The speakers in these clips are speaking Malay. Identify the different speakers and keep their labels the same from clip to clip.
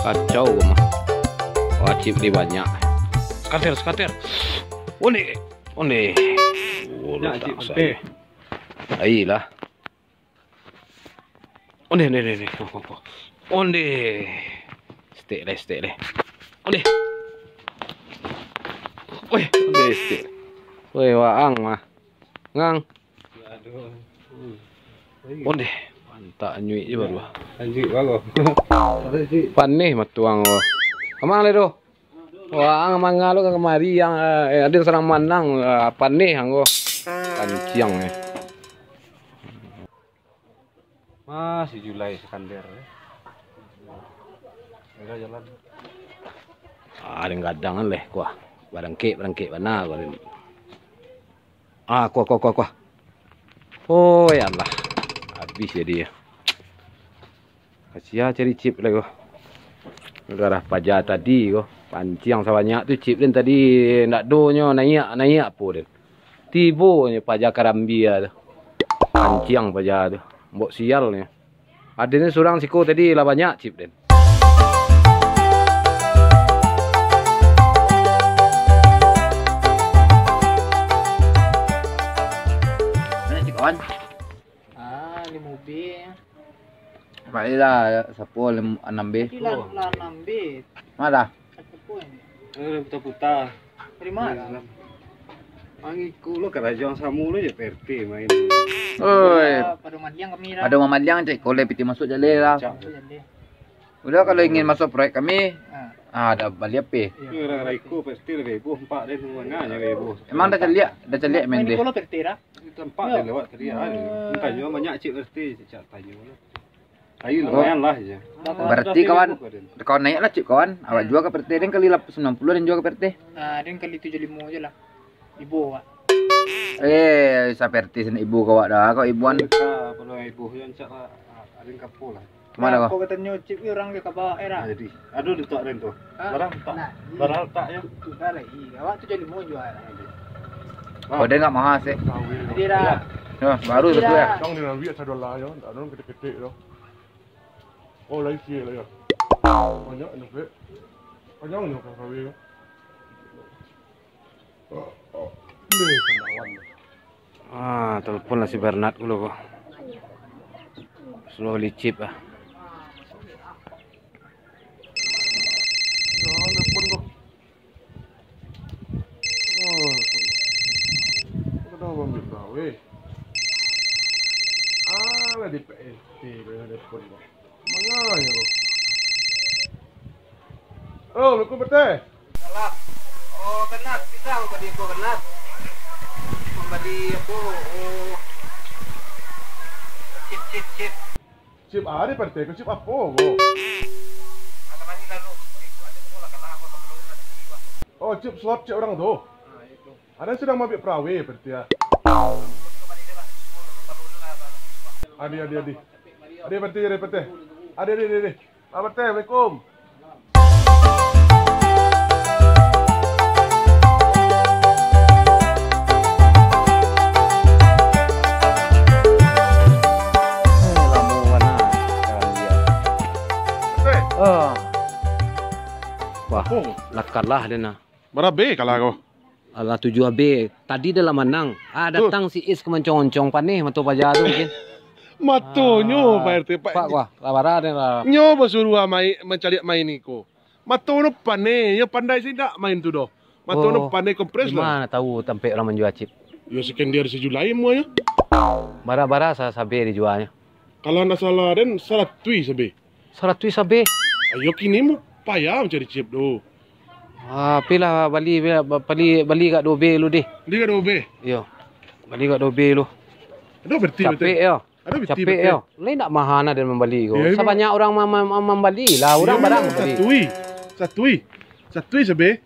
Speaker 1: Kacau mah. Wajib di banyak. Skater. Onde. Ayolah. Onde. Onde. Stek deh. Onde. Weh, onde stek. Weh, waang mah. Ngang. Onde. Pantak nyuik je baru.
Speaker 2: Anjing bago.
Speaker 1: Panih matuang lo. Kemana le do? Wah, mangalo ke kemari yang ada serang manang panih anggo. Kanciang ya.
Speaker 2: Masih Julai Iskandar. Enggak jalan.
Speaker 1: Ada gadangan leh kuah. Barangke mana gua. Kuah. Oh ya Allah. Habis ya dia. Kasih cari chip lagi gua. Darah pajak tadi gua. Pancing sebanyak tu chip dan tadi nak donyo naik apa dia. Tibonya pajak karambia tu. Pancing pajak tu. Mbok sialnya. Adanya surang siko tadi lah banyak chip den.
Speaker 3: Mana cik kawan?
Speaker 4: 5B.
Speaker 3: Baiklah, sapo 6B.
Speaker 4: Lah 6B.
Speaker 3: Mana?
Speaker 4: Sapo ini?
Speaker 2: Putar-putar.
Speaker 4: Dari mana?
Speaker 2: Angiku lo kerajaan Samu lo je PRT main.
Speaker 3: Oi.
Speaker 4: Pada Madiang kami
Speaker 3: Ada Mamadiang cik, kolej piti masuk jale lah. Udah kalau ingin masuk proyek kami, ada balik apa?
Speaker 2: Orang Raiko PRT ribu 4 dan manganya ribu.
Speaker 3: Emang dah celiak main deh.
Speaker 4: Kalau pertera.
Speaker 2: Tempat dia lewat tadi ada. Tanya banyak cik PRT cik tanya. Ayo lumayan lah je.
Speaker 3: Berarti kawan naik lah cik kawan. Awak jual ke PRT dan kali 90 dan jual ke PRT.
Speaker 4: Dan kali 75 aja lah. Ibu Wak.
Speaker 3: Sa PRT sen ibu kau dah. Kau ibuan.
Speaker 2: Kalau ibu yang cak lah ada yang kapul lah.
Speaker 3: Kemana kau?
Speaker 4: Kau katanya cip orang ke kabar era.
Speaker 2: Jadi, aduh ditok den tu. Barang tak ya.
Speaker 4: Sudah lagi. Awak tu jadi mau jual.
Speaker 3: Kau dia enggak mahal sih.
Speaker 4: Jadi dah.
Speaker 3: Baru tu ya.
Speaker 5: Trong dengan biar $1 ya, tak ada gede-gede tu. Oh, lagi lah ya. Banyak ni bet. Banyak ni kau kawin.
Speaker 1: Telepon lah si Bernard dulu kok. Suruh beli chip ah.
Speaker 5: Telepon kau. Kau dah ambil gawe. Lah di PST dengan telepon kau. Manganya kau. Oh, lu betul.
Speaker 4: Salah. Oh, kenat. Bisa kau di kau kenat. Membeli aku. Oh. Chip.
Speaker 5: Chip ada PRT, kau chip apa kau? Oh, chip slot cik orang tu. Ada sedang ambil perawi PRT ya. Adi. Adi PRT. Adi. PRT, Assalamualaikum.
Speaker 1: Wah, lakarlah dia nak.
Speaker 5: Berapa kalau kau?
Speaker 1: Alah 7B. Tadi dalam menang. Datang si Is kemencong-oncong panih matu pajak tu mungkin.
Speaker 5: Matonyo PRT
Speaker 1: Pak wah, labara dia lah.
Speaker 5: Nyo basuruh main mencari main iko. Matono pane, yo pandai sih tak main tu doh. Matono pane kompres lah.
Speaker 1: Mana tahu tempat orang menjual chip.
Speaker 5: Yo sekian si Julai mo ya.
Speaker 1: Bara-bara sabe dijualnya.
Speaker 5: Kalau nak salah dan salah tui sabe.
Speaker 1: Salah tu sabe.
Speaker 5: Ayo kini mu payah mencari chip doh.
Speaker 1: Pilah bali kat 2B lu deh.
Speaker 5: Liga 2B.
Speaker 1: Yo. Bali kat 2B lu.
Speaker 5: Aduh berarti
Speaker 1: Capek yo.
Speaker 5: Ada berarti.
Speaker 1: Capek yo. Lain tak mahana dan membeli ko. Sebanyak orang membeli lah, orang barang membeli.
Speaker 5: Satui sabe.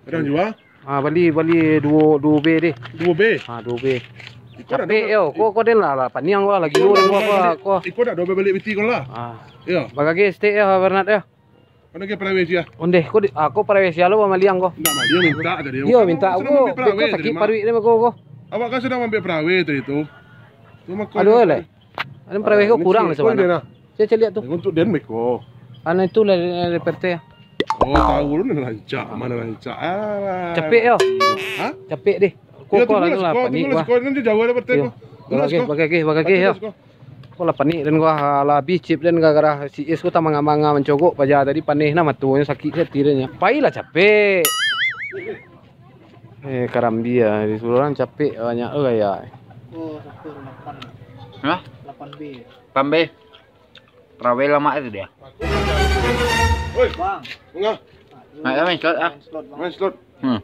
Speaker 5: Orang jual.
Speaker 1: Bali 2B deh.
Speaker 5: 2B.
Speaker 1: 2B. Capek yo. Kau den lah paniang gua lagi lu dan gua.
Speaker 5: Iko dah 2B balik biti kau lah. Yo.
Speaker 1: Bagage stay yo Bernard yo.
Speaker 5: Mana ke prawe sia?
Speaker 1: Onde aku prawe sia lu maliang ko.
Speaker 5: Enggak mah dia minta tadi.
Speaker 1: Dia minta aku. Aku sakit parwi ni ko.
Speaker 5: Awak kan sedang ambil prawe tadi tu. Cuma kau.
Speaker 1: Aduh le. Ada prawe ko kurang lah sebenarnya. Saya celiak tu.
Speaker 5: Untuk den meko.
Speaker 1: Ana itu dari PRT ya.
Speaker 5: Oh, tahu lu lancak, mana lancak.
Speaker 1: Capek yo.
Speaker 5: Hah?
Speaker 1: Capek deh. Kok lah tu lah panik gua.
Speaker 5: Sekolah nanti jauh ada bertemu.
Speaker 1: Bagai ya. Kok lah panik dan gua lah habis chip dan gara-gara si es ku tak manga-manga mencogok paja tadi panih na matunya sakit tirenya. Pailah capek. Karambia disuruh orang capek banyak ya.
Speaker 4: Oh, 8.
Speaker 3: Hah?
Speaker 4: 8B.
Speaker 3: Pambe. Travel lama itu dia.
Speaker 5: Woi,
Speaker 4: Bang.
Speaker 5: enggak.
Speaker 3: Main slot ah.
Speaker 4: Slot bang.
Speaker 5: Main slot.
Speaker 3: Hmm.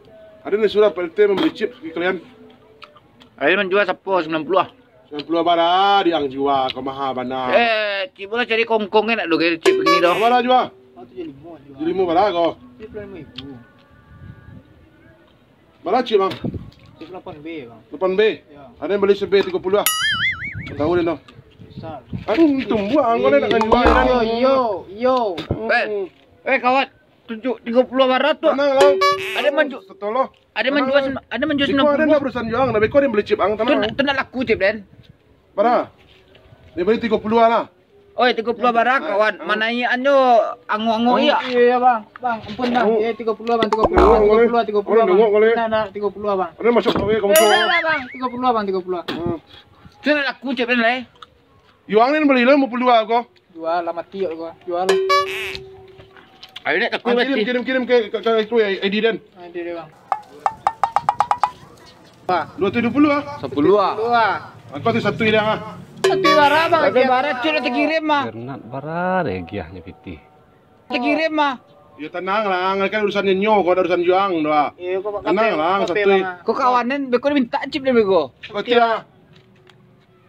Speaker 5: Ada nih surat PLT membeli chip ke kalian.
Speaker 3: Ada menjual 90 ah.
Speaker 5: 90 bara diang jiwa ke maha bana.
Speaker 3: Cip bola cari kongkongnya nak do kayak cip begini doh.
Speaker 5: Bara jiwa.
Speaker 4: Oh, tu jadi muat juga.
Speaker 5: Jadi mau bara kau.
Speaker 4: Chip 5.000.
Speaker 5: Bara chip bang.
Speaker 4: Chip 8B bang.
Speaker 5: 8B.
Speaker 4: Ya.
Speaker 5: Ada yang beli CB 30 ah. Tahu dia noh.
Speaker 4: Besar.
Speaker 5: Aku tumbuh angkau nak jual kan.
Speaker 4: Yo.
Speaker 3: Kawan, tunjuk 30 barat tuh.
Speaker 5: Tenang lah.
Speaker 3: Ada menjual,
Speaker 5: Setolo.
Speaker 3: ada menjual
Speaker 5: Jika ada
Speaker 3: 90.
Speaker 5: nak berusaha jual, nak kau dia beli chip ang tenang.
Speaker 3: Tu nak laku cip Den.
Speaker 5: Bara. Dia beli 30 lah.
Speaker 3: Oi 30 barat kawan, manaiannya ango-ango iya.
Speaker 4: Iya bang. Bang, ampun bang. 30 bang, 30 bang. Nah, 30 bang.
Speaker 5: Ada masuk kau kamu tu.
Speaker 4: Bang, 30 bang, 30.
Speaker 3: Tu nak laku cip Den lah.
Speaker 5: Yuang ni beli lah 50 kau.
Speaker 4: Jual lah mati gua. Jual.
Speaker 3: Ayo nak laku mati.
Speaker 5: Kirim ke itu ID dan.
Speaker 4: Nanti dia bang.
Speaker 5: 270 ah.
Speaker 3: 10 ah.
Speaker 4: Dua.
Speaker 5: Aku tu satu dia ah.
Speaker 4: Mati barang bang.
Speaker 3: Ada barat cip nak terkirim mah.
Speaker 1: Bernat bara deh giahnya piti.
Speaker 3: Terkirim mah.
Speaker 5: Ya tenang lah, kan urusannya nyo, kau ada urusan juang doa.
Speaker 4: Iya, kok
Speaker 5: Tenang lah, satu.
Speaker 3: Kau kawanan beko minta cip dia beko.
Speaker 5: Kau tiang.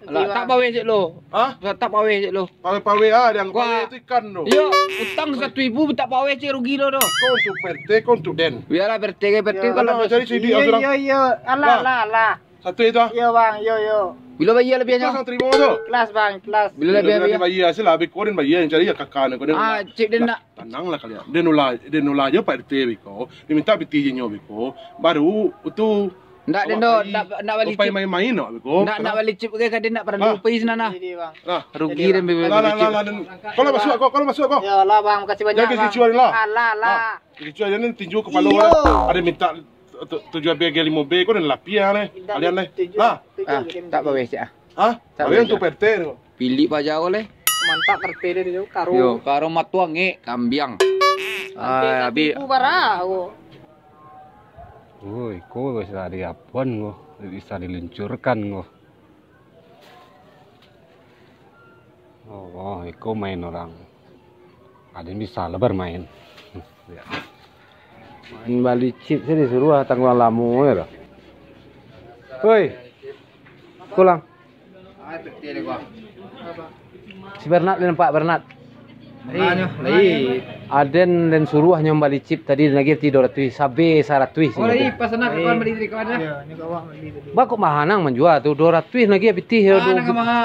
Speaker 3: Alah tak pawe cik lo.
Speaker 5: Ah?
Speaker 3: Tak pawe cik lo.
Speaker 5: Pawe ah, yang
Speaker 3: Wah.
Speaker 5: pawe itu ikan do.
Speaker 3: Yo, utang 1.000 tak pawe cik rugi lo doh.
Speaker 5: Kau untuk PT, kau untuk den.
Speaker 3: Biarlah bertege
Speaker 5: Kalau
Speaker 3: kalau
Speaker 5: cari CD
Speaker 4: Iya,
Speaker 5: orang.
Speaker 4: iya. Alah.
Speaker 5: Satu itu ah.
Speaker 4: Iya bang, yo.
Speaker 3: bila bayar
Speaker 5: Kau
Speaker 3: lebihnya.
Speaker 5: sang terima tu.
Speaker 4: Kelas bang, kelas.
Speaker 3: Bila lebih
Speaker 5: Nanti
Speaker 3: bayar.
Speaker 5: bayar sih lah, kau den bayar yang cari ya kakak kau den.
Speaker 3: Ah, cip dia nak.
Speaker 5: Tenang lah kalian. Den nula je PT biko. Dia minta PT je nyo biko. Baru itu.
Speaker 3: Ndak den do, nak balik
Speaker 5: Upai
Speaker 3: cip.
Speaker 5: main-main no biko.
Speaker 3: Nak balik cip ke dia nak pada lupa sana.
Speaker 4: Jadi bang.
Speaker 5: Nah.
Speaker 3: Rugi dan bebe cip.
Speaker 5: Lah. Kalau masuk kau.
Speaker 4: Ya lah bang, makasih banyak
Speaker 5: Jangan
Speaker 4: bang.
Speaker 5: kecuali lah.
Speaker 4: Lah.
Speaker 5: Kecuali ni tinju kepala
Speaker 4: Iyo.
Speaker 5: orang. Ada minta tujuan BG 5B kau dan lapia ni. Kalian ni. Lah.
Speaker 3: Tak pawe cik ah.
Speaker 5: Hah?
Speaker 3: Tak
Speaker 5: Kalian
Speaker 3: boleh,
Speaker 5: untuk PT ni.
Speaker 3: Pilih paja oleh.
Speaker 4: Mantap RP dia karo.
Speaker 3: Yo, karo matuang kambiang. Ah, abi
Speaker 4: Tipu bara.
Speaker 1: Woi, kau bisa diapun kau, bisa diluncurkan kau. Oh, kau main orang. Ada yang bisa lebar main. Main balik chip saya disuruh tanggal lamu ya. Woi, pulang. Si Bernat dan Pak Bernat. Aden dan suruh nyombali chip tadi lagi 300 sabe 100.
Speaker 3: Oh, lagi pasana ke kawan beli dari kawan dah.
Speaker 4: Ya, ni kau beli tadi.
Speaker 1: Ba kok mahanang menjual tu 200 lagi pitih ya.
Speaker 3: Ah, nak maha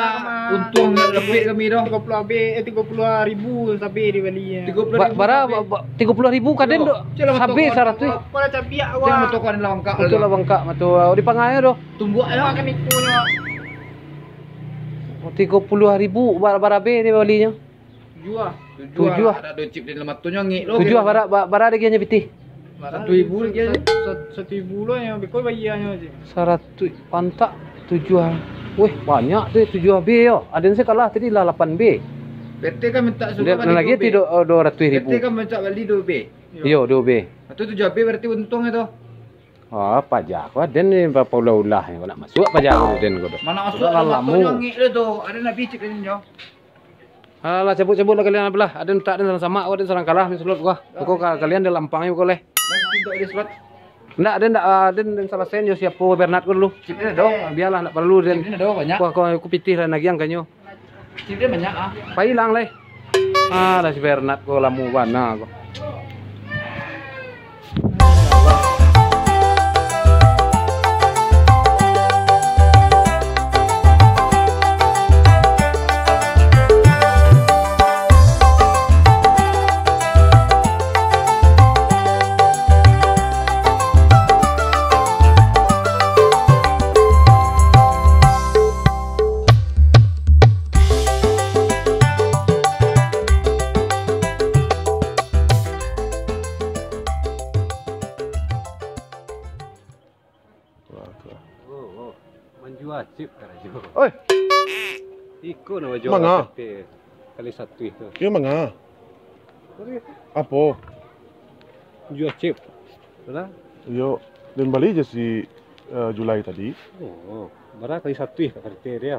Speaker 3: untung lebih kami dah.
Speaker 4: 30.000 sabi dibeli.
Speaker 3: 30.000.
Speaker 1: Bara 30.000 kaden do. Sabe 100.
Speaker 4: Pola cabiak
Speaker 3: Jangan
Speaker 4: gua.
Speaker 3: motor kawan lawang kak.
Speaker 1: Betul lah bangka matu di pangai do.
Speaker 3: Tunggu ayo.
Speaker 4: Akan ikunya.
Speaker 1: 30.000 bara be dia belinya.
Speaker 4: Jual.
Speaker 1: Tujuh.
Speaker 3: Ada do chip di lemat tu nyongi lo.
Speaker 1: 7 bara dia nya pitih.
Speaker 3: 1.000 lagi aja.
Speaker 4: 1.000 lah yang bikoi bayarnya aja.
Speaker 1: 100 pantak 7. Weh, banyak tu 7B yo. Aden saya kalah tadi lah 8B.
Speaker 3: PT kan minta
Speaker 1: Dia lagi tidak 200.000.
Speaker 3: PT kan minta beli 2B.
Speaker 1: Yo 2B.
Speaker 3: Itu 7B berarti untung itu.
Speaker 1: Oh, pajak kau den ni berapa ulah yang nak masuk pajak kau den kau.
Speaker 3: Mana masuk
Speaker 1: Lah,
Speaker 3: lemat tu
Speaker 1: lamu.
Speaker 3: nyongi tu. Ada nak bicik ni nyo.
Speaker 1: Alah cabut-cabut lah kalian belah. Ada tak ada sama ada serang kalah ni slot gua. Kau kalian dah lampang kau leh.
Speaker 3: Tidak ada slot.
Speaker 1: Ndak ada salah sen yo siapa Bernat kau dulu.
Speaker 3: Chip dia do.
Speaker 1: Biarlah ndak perlu den.
Speaker 3: Chip dia do banyak.
Speaker 1: Kau aku pitih lah nagiang kanyo.
Speaker 3: Chip dia banyak ah.
Speaker 1: Pailang leh. Ah, dah si Bernat kau lamu bana kau.
Speaker 2: jual chip kan aja.
Speaker 5: Oi,
Speaker 2: Ikut nama jual
Speaker 5: Mana?
Speaker 2: RT kali 1 itu.
Speaker 5: iya manga. Apa?
Speaker 2: Jual chip. Betul?
Speaker 5: Yo, dan balik aja si Julai tadi.
Speaker 2: Oh, berapa kali 1 kat RT dia.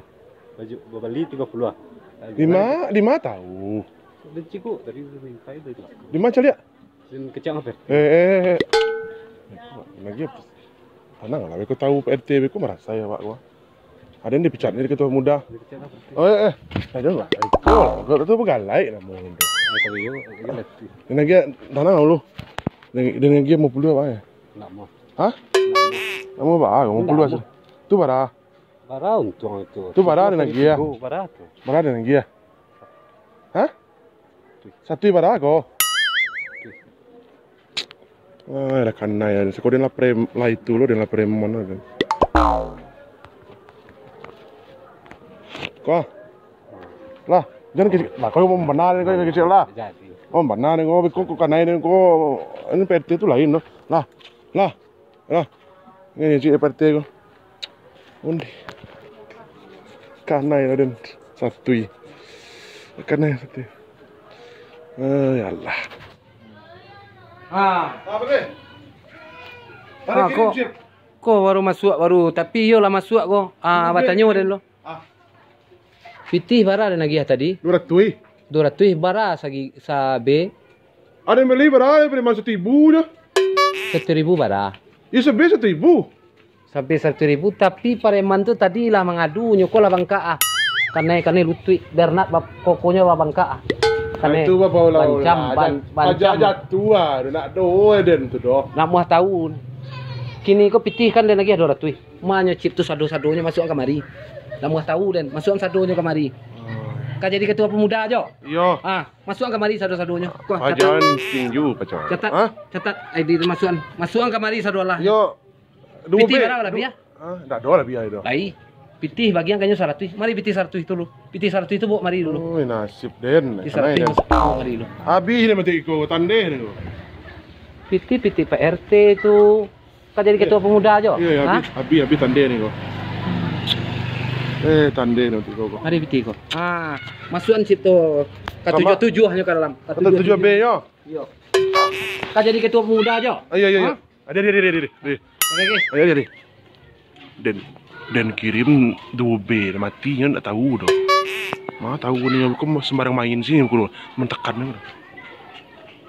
Speaker 2: Baju beli 30 ah.
Speaker 5: 5 tahu.
Speaker 2: Dan cikgu tadi minta itu juga.
Speaker 5: 5 cali ya?
Speaker 2: Dan kecang apa?
Speaker 5: Lagi tenang lah, aku tahu PRT, aku merasa ya pak gua. Ada yang dipecat dari ketua muda.
Speaker 2: Kecang apa?
Speaker 5: Ada nggak? Kau itu begalai namanya itu.
Speaker 2: Kalau yo, lagi
Speaker 5: Dan lagi tenang lu. Dan lagi mau puluh apa ya?
Speaker 2: nak mau.
Speaker 5: Hah? Kamu apa? Mau puluh aja. Tu bara.
Speaker 2: Bara untung itu.
Speaker 5: Tu bara ada lagi ya?
Speaker 2: Bara tu.
Speaker 5: Bara ada lagi ya? Hah? Satu bara kau. Ada kanai ya. Sekolah lah prem lah itu lo, dia lah prem mana kan? Kau, lah jangan kecil. Lah kau mau benar kau kecil lah.
Speaker 2: Jadi.
Speaker 5: Oh benar kau kanai kau ini PRT itu lain lo. Lah. Ini cik PRT kau. Undi. Kanai dan satu. Kanai satu. Ya Allah. Apa ni?
Speaker 1: Kok baru masuk baru tapi yo lah masuk kok. Batanya ada lo. Pitih bara ada lagi ya tadi.
Speaker 5: 200.
Speaker 1: 200 bara sa B.
Speaker 5: Ada yang beli berapa? Beli masuk 1,000 dah.
Speaker 1: 1.000 bara.
Speaker 5: Ya sampai 1,000.
Speaker 1: Sampai 1.000 tapi pareman tu tadi lah mengadu nyoko lah bangka ah. Karena lutui Bernat kokonya lah bangka ah.
Speaker 5: Itu apa ulah
Speaker 1: bancam.
Speaker 5: Pajak jatuh ah, nak doa den tu doh.
Speaker 1: Nak muah tahu. Kini kau pitih kan dan lagi ada 200. Manya chip tu sado-sadonya masuk kamari. Nak muah tahu dan masuk sadonya kamari. Kau jadi ketua pemuda aja.
Speaker 5: Yo.
Speaker 1: Masuk kamari sado-sadonya.
Speaker 5: Pajan tinju pacar.
Speaker 1: Catat ID masukan. Masukan kamari sado lah.
Speaker 5: Yo.
Speaker 1: Pitih berapa lah dia?
Speaker 5: Dah doa lah biar itu.
Speaker 1: Baik. Pitih bagian kayaknya 100. Mari pitih 100 itu lu. Pitih 100 itu bawa mari dulu.
Speaker 5: Oh, nasib den.
Speaker 1: Pitih 100 bawa mari dulu.
Speaker 5: Habis ni mati ikut tandeh ni.
Speaker 1: Pitih PRT itu. Kau jadi ketua pemuda aja.
Speaker 5: Iya, habis tandeh ni kau. Tandeh nanti kau.
Speaker 1: Mari pitih kau. Masukan chip tu. K77 hanya ke dalam.
Speaker 5: K77B yo.
Speaker 1: Yo. Kau jadi ketua pemuda aja.
Speaker 5: Iya. Ada. Ada. Dan kirim 2B matinya tak tahu doh. Mah tahu ni aku sembarang main sini aku mentekan ni.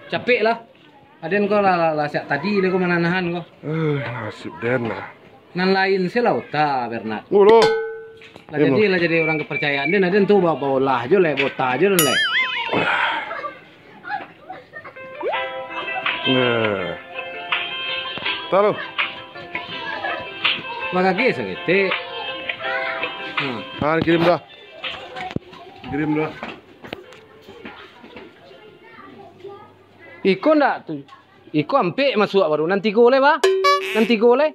Speaker 1: Capek lah. Aden kau lah siap tadi dia kau menanahan kau.
Speaker 5: Nasib den lah.
Speaker 1: Nan lain sih lauta Bernat.
Speaker 5: Lo.
Speaker 1: Lah jadi orang kepercayaan dia. Aden tu bawa lah aja le, bota aja le.
Speaker 5: Tahu.
Speaker 1: Magagi sakit.
Speaker 5: Kirim dah.
Speaker 1: Iko ndak tu. Iko ampe masuk baru nanti gole ba? Nanti gole.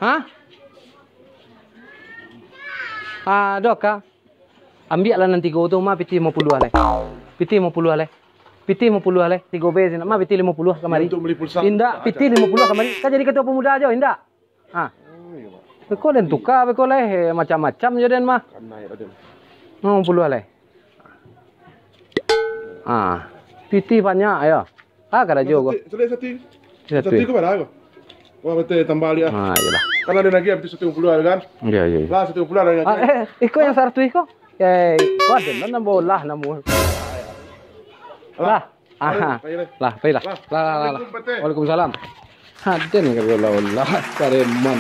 Speaker 1: Hah? Doka. Ambil lah nanti go tu mah piti 50 ale. Piti 50 ale. 3 bezi mah piti 50 kamari.
Speaker 5: Untuk beli pulsa.
Speaker 1: Indak piti 50 kamari. Kan jadi ketua pemuda aja indak. Beko den tukar beko leh macam-macam je den mah.
Speaker 5: Kanai den.
Speaker 1: 50 ale. Piti banyak ya. Kada jogo.
Speaker 5: Satu ke berapa? Wah betul tambah dia.
Speaker 1: Iyalah.
Speaker 5: Kan ada lagi habis 150 kan?
Speaker 1: Iya.
Speaker 5: Lah 150 ada lagi.
Speaker 1: Iko yang 100 iko. Kau ada nan bolah namu. Lah. Lah, baiklah. Lah. Waalaikumsalam. Ada nih kalau lah, kareman.